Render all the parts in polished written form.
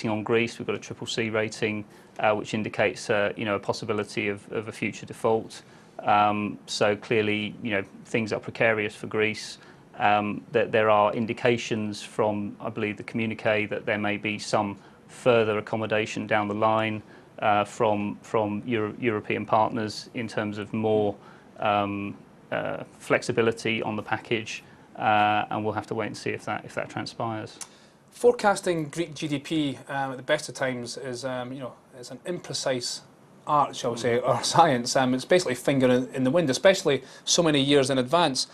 rating on Greece. We've got a CCC rating, which indicates a possibility of a future default. So clearly, things are precarious for Greece. That there are indications from, I believe, the communique that there may be some further accommodation down the line from European partners in terms of more flexibility on the package, and we'll have to wait and see if that transpires. Forecasting Greek GDP at the best of times is, it's an imprecise art, shall we say, or science. It's basically finger in the wind, especially so many years in advance.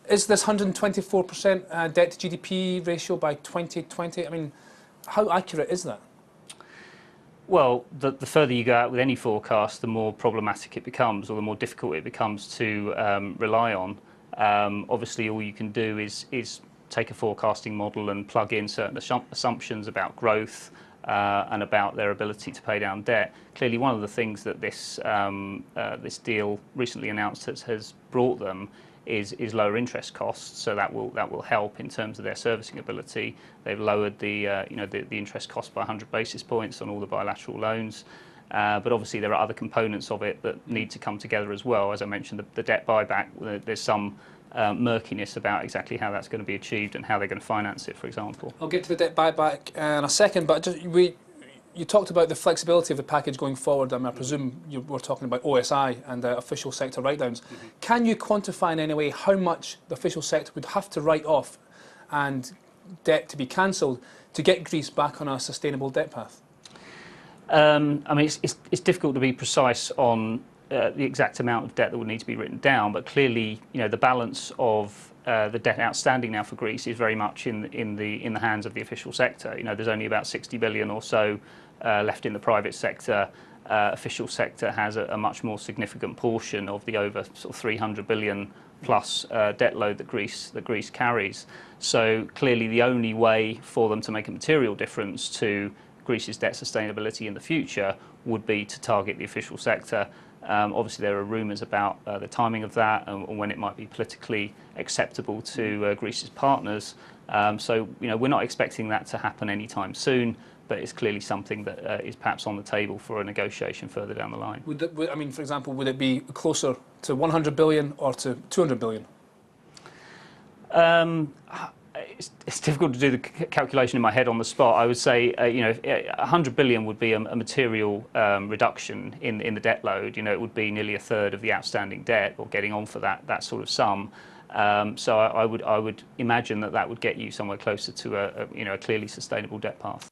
Is this 124% debt to GDP ratio by 2020? I mean, how accurate is that? Well, the further you go out with any forecast, the more problematic it becomes, or the more difficult it becomes to rely on. Obviously, all you can do is take a forecasting model and plug in certain assumptions about growth and about their ability to pay down debt. Clearly, one of the things that this deal recently announced has brought them is lower interest costs, so that will help in terms of their servicing ability. They've lowered the interest cost by 100 basis points on all the bilateral loans, but obviously there are other components of it that need to come together as well. As I mentioned, the debt buyback, there's some murkiness about exactly how that's going to be achieved and how they're going to finance it, for example. I'll get to the debt buyback in a second, but you talked about the flexibility of the package going forward. I presume you were talking about OSI and official sector write-downs. Can you quantify in any way how much the official sector would have to write off and debt to be cancelled to get Greece back on a sustainable debt path? I mean, it's difficult to be precise on the exact amount of debt that would need to be written down, but clearly, the balance of the debt outstanding now for Greece is very much in the hands of the official sector. There's only about 60 billion or so left in the private sector. Official sector has a much more significant portion of the over sort of 300 billion plus debt load that Greece carries. So clearly, the only way for them to make a material difference to Greece's debt sustainability in the future would be to target the official sector. Obviously, there are rumours about the timing of that and when it might be politically acceptable to Greece's partners. So, we're not expecting that to happen anytime soon, but it's clearly something that is perhaps on the table for a negotiation further down the line. For example, would it be closer to 100 billion or to 200 billion? It's difficult to do the calculation in my head on the spot. I would say, 100 billion would be a material reduction in the debt load. It would be nearly a third of the outstanding debt, or getting on for that sort of sum. So I would imagine that would get you somewhere closer to a clearly sustainable debt path.